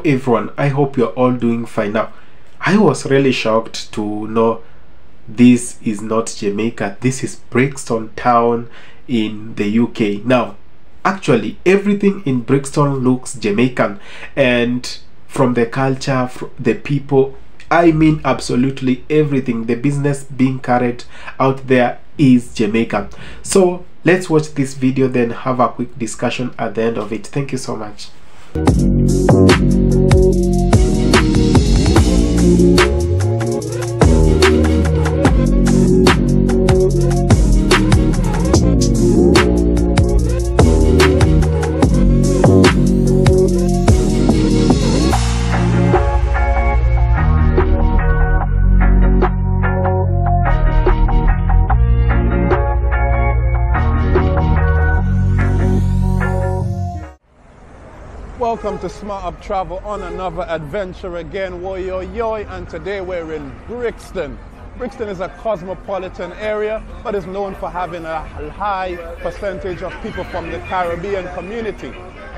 everyone, I hope you're all doing fine. Now, I was really shocked to know this is not Jamaica. This is Brixton town in the UK. Now, actually, everything in Brixton looks Jamaican, and from the culture, the people, I mean absolutely everything, the business being carried out there is Jamaican. So let's watch this video, then have a quick discussion at the end of it. Thank you so much. Welcome to Smart Up Travel on another adventure again, woyoyoy, and today we're in Brixton. Brixton is a cosmopolitan area, but is known for having a high percentage of people from the Caribbean community,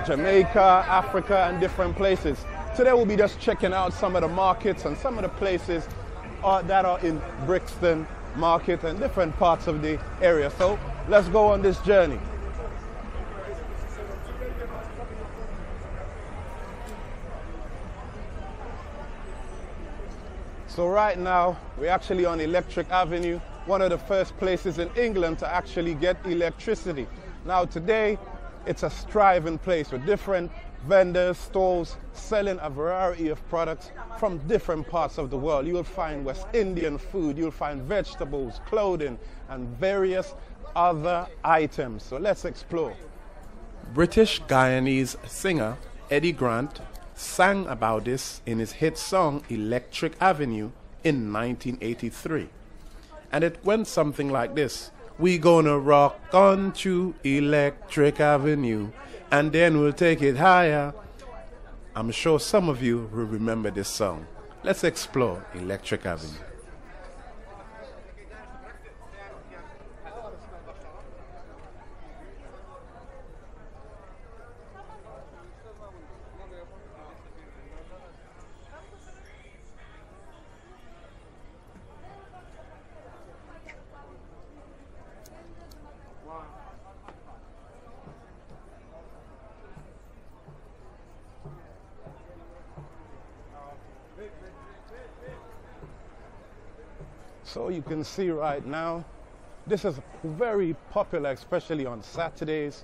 Jamaica, Africa, and different places. Today we'll be just checking out some of the markets and some of the places that are in Brixton market and different parts of the area. So let's go on this journey. So right now, we're actually on Electric Avenue, one of the first places in England to actually get electricity. Now today, it's a thriving place with different vendors, stalls, selling a variety of products from different parts of the world. You'll find West Indian food, you'll find vegetables, clothing, and various other items. So let's explore. British Guyanese singer Eddie Grant sang about this in his hit song Electric Avenue in 1983. And it went something like this: we gonna rock on to Electric Avenue and then we'll take it higher. I'm sure some of you will remember this song. Let's explore Electric Avenue. So you can see right now, this is very popular, especially on Saturdays,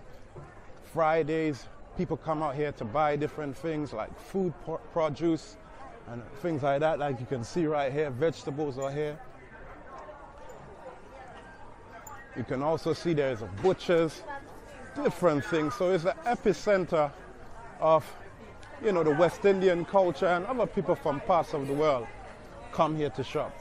Fridays. People come out here to buy different things like food produce and things like that. Like you can see right here, vegetables are here. You can also see there's a butcher's, different things. So it's the epicenter of, you know, the West Indian culture, and other people from parts of the world come here to shop.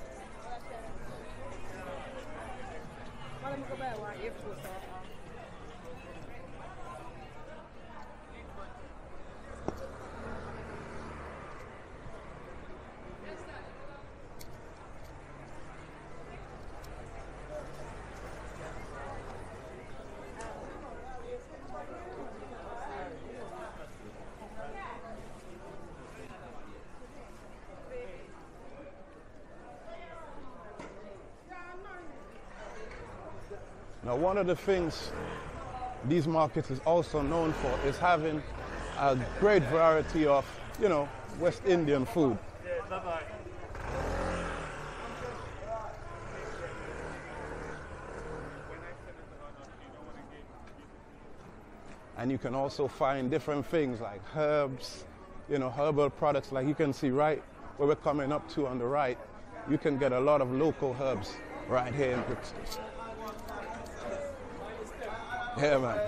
Now, one of the things these markets is also known for is having a great variety of, you know, West Indian food. And you can also find different things like herbs, you know, herbal products. Like you can see right where we're coming up to on the right, you can get a lot of local herbs right here in Brixton. Yeah, man.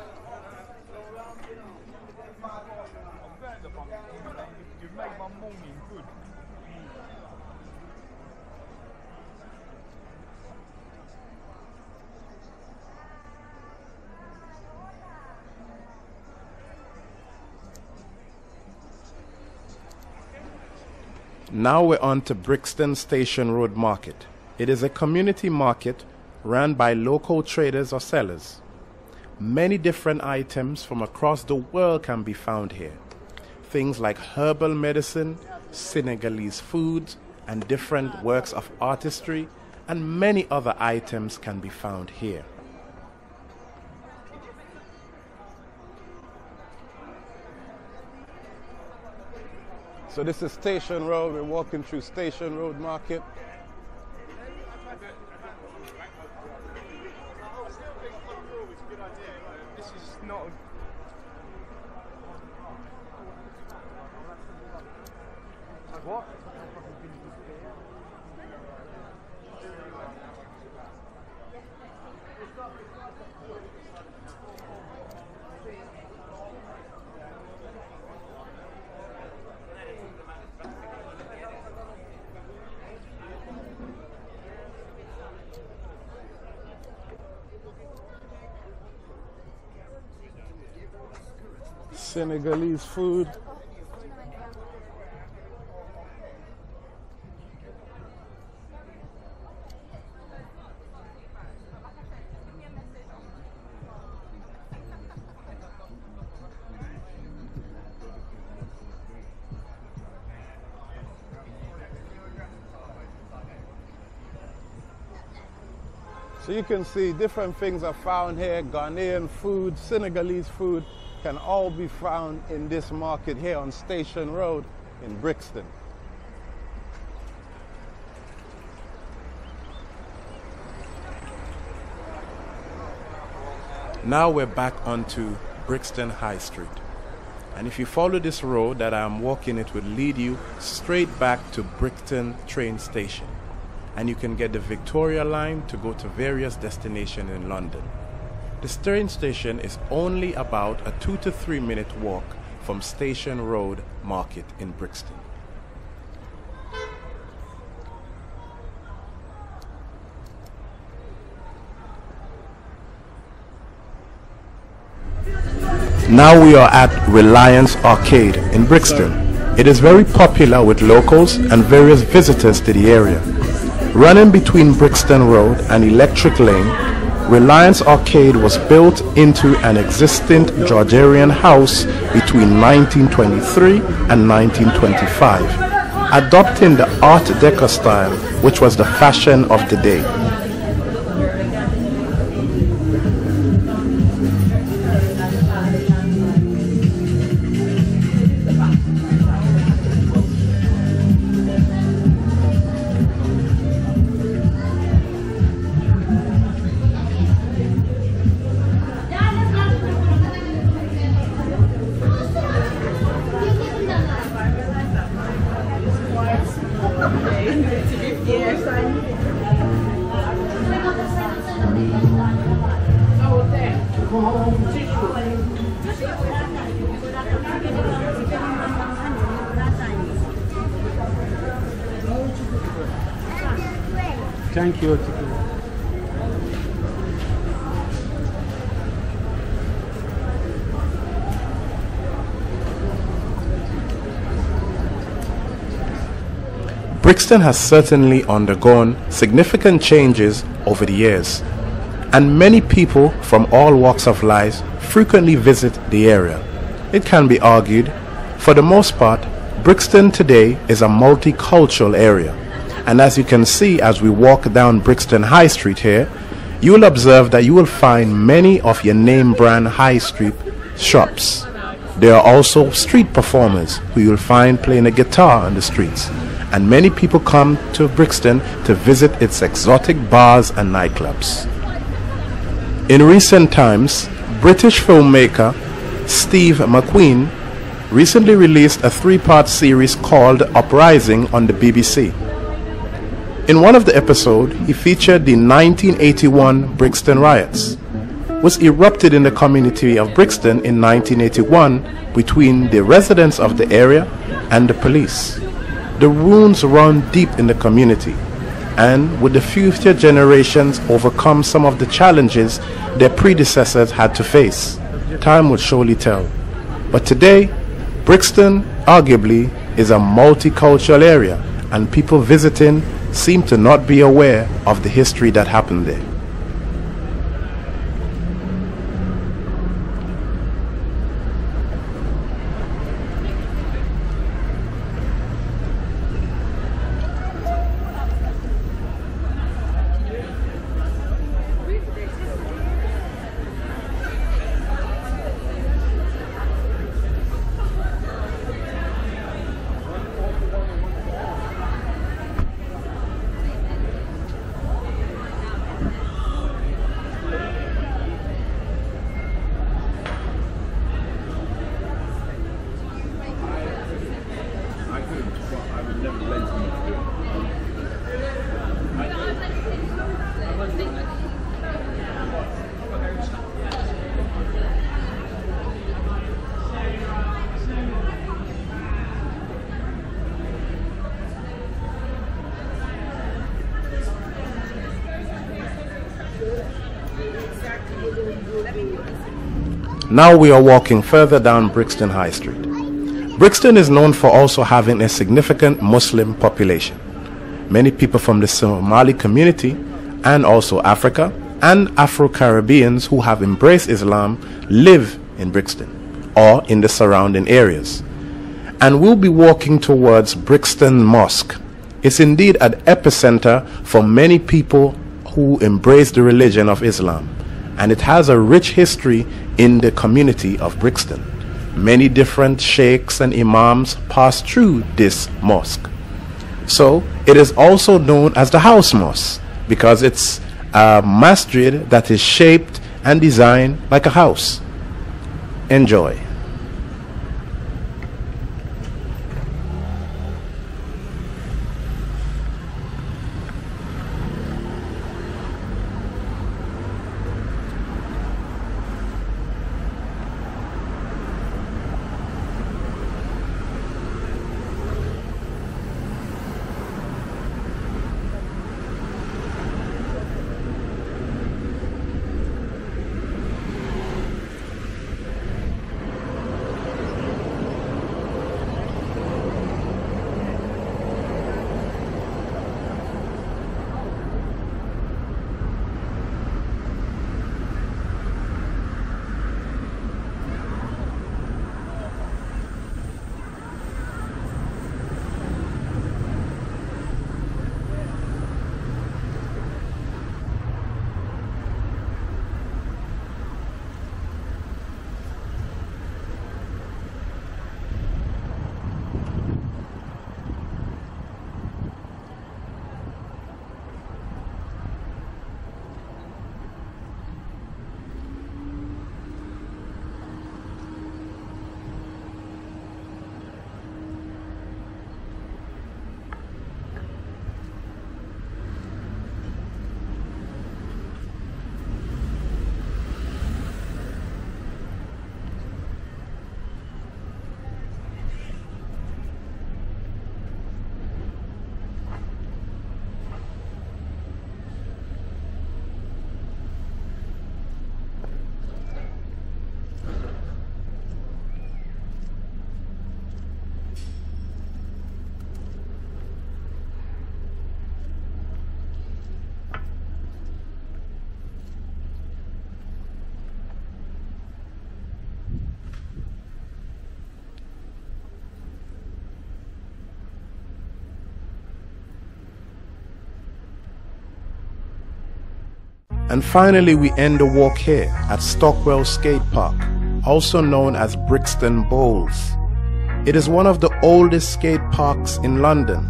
Now we're on to Brixton Station Road Market. It is a community market run by local traders or sellers. Many different items from across the world can be found here. things like herbal medicine, Senegalese foods, and different works of artistry, and many other items can be found here. So this is Station Road. We're walking through Station Road Market. This is not. What? Senegalese food. So you can see different things are found here. Ghanaian food, Senegalese food can all be found in this market here on Station Road in Brixton. Now we're back onto Brixton High Street. And if you follow this road that I'm walking, it would lead you straight back to Brixton train station. And you can get the Victoria line to go to various destinations in London. The train station is only about a 2 to 3 minute walk from Station Road Market in Brixton. Now we are at Reliance Arcade in Brixton. It is very popular with locals and various visitors to the area. Running between Brixton Road and Electric Lane, Reliance Arcade was built into an existing Georgian house between 1923 and 1925, adopting the Art Deco style, which was the fashion of the day. Thank you. Brixton has certainly undergone significant changes over the years, and many people from all walks of life frequently visit the area. It can be argued, for the most part, Brixton today is a multicultural area. And as you can see as we walk down Brixton High Street here, you will observe that you will find many of your name brand high street shops. There are also street performers who you'll find playing a guitar on the streets. And many people come to Brixton to visit its exotic bars and nightclubs. In recent times, British filmmaker Steve McQueen recently released a 3-part series called Uprising on the BBC. In one of the episodes, he featured the 1981 Brixton riots, which erupted in the community of Brixton in 1981 between the residents of the area and the police. The wounds run deep in the community, and with the future generations overcome some of the challenges their predecessors had to face. Time will surely tell. But today, Brixton arguably is a multicultural area, and people visiting seem to not be aware of the history that happened there. Now we are walking further down Brixton High Street. Brixton is known for also having a significant Muslim population. Many people from the Somali community and also Africa and Afro-Caribbeans who have embraced Islam live in Brixton or in the surrounding areas. And we'll be walking towards Brixton Mosque. It's indeed an epicenter for many people who embrace the religion of Islam, and it has a rich history in the community of Brixton. Many different sheikhs and imams pass through this mosque. So it is also known as the house mosque because it's a masjid that is shaped and designed like a house. Enjoy. And finally, we end the walk here at Stockwell Skate Park, also known as Brixton Bowls. It is one of the oldest skate parks in London,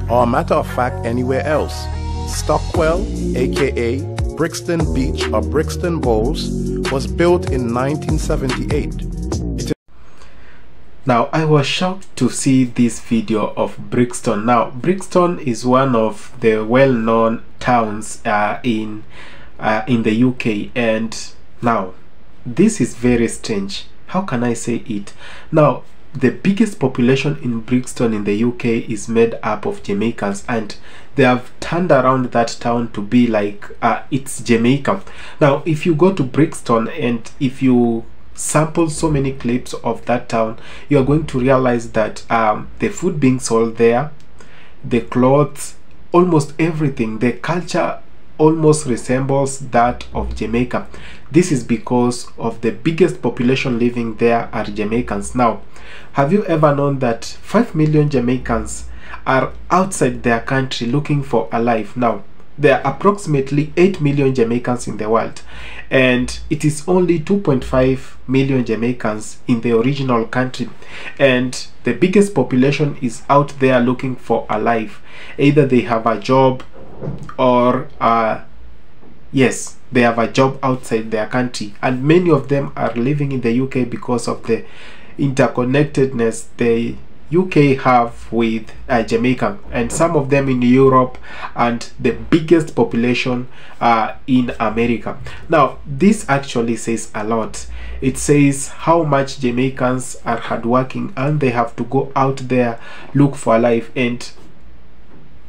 or a matter of fact, anywhere else. Stockwell, aka Brixton Beach or Brixton Bowls, was built in 1978. Now, I was shocked to see this video of Brixton. Now, Brixton is one of the well-known towns in the UK, and now this is very strange. How can I say it? Now, the biggest population in Brixton in the UK is made up of Jamaicans, and they have turned around that town to be like it's Jamaica. Now, if you go to Brixton and if you sample so many clips of that town, you are going to realize that the food being sold there, the clothes, almost everything, the culture almost resembles that of Jamaica. This is because of the biggest population living there are Jamaicans. Now, have you ever known that 5 million Jamaicans are outside their country looking for a life? Now, there are approximately 8 million Jamaicans in the world, and it is only 2.5 million Jamaicans in the original country, and the biggest population is out there looking for a life. Either they have a job or yes, they have a job outside their country, and many of them are living in the UK because of the interconnectedness the UK have with Jamaica, and some of them in Europe, and the biggest population in America. Now, this actually says a lot. It says how much Jamaicans are hardworking and they have to go out there look for life. And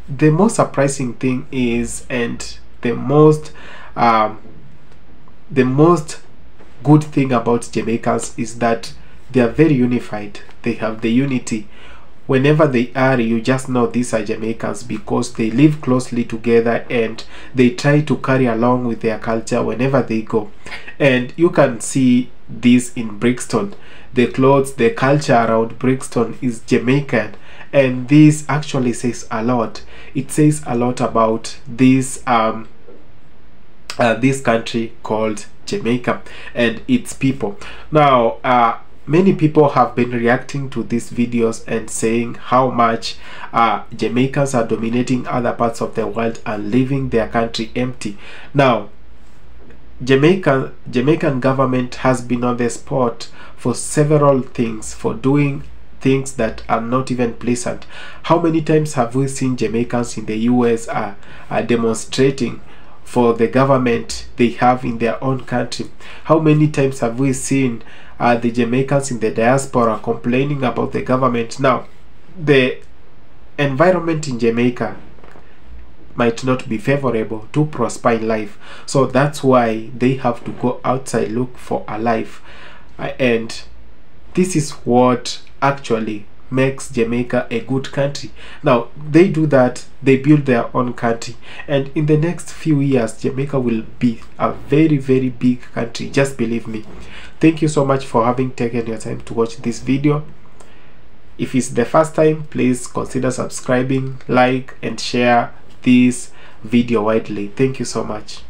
the most surprising thing is, and the most the most good thing about Jamaicans is that they are very unified. They have the unity. Whenever they are, you just know these are Jamaicans because they live closely together and they try to carry along with their culture whenever they go. And you can see this in Brixton. The clothes, the culture around Brixton is Jamaican, and this actually says a lot. It says a lot about this this country called Jamaica and its people. Now many people have been reacting to these videos and saying how much Jamaicans are dominating other parts of the world and leaving their country empty. Now, Jamaican government has been on the spot for several things, for doing things that are not even pleasant. How many times have we seen Jamaicans in the US are demonstrating for the government they have in their own country? How many times have we seen the Jamaicans in the diaspora complaining about the government? Now, the environment in Jamaica might not be favorable to prosper in life, so that's why they have to go outside, look for a life, and this is what actually makes Jamaica a good country. Now they do that, they build their own country, and in the next few years Jamaica will be a very, very big country, just believe me. Thank you so much for having taken your time to watch this video. If it's the first time, please consider subscribing, like and share this video widely. Thank you so much.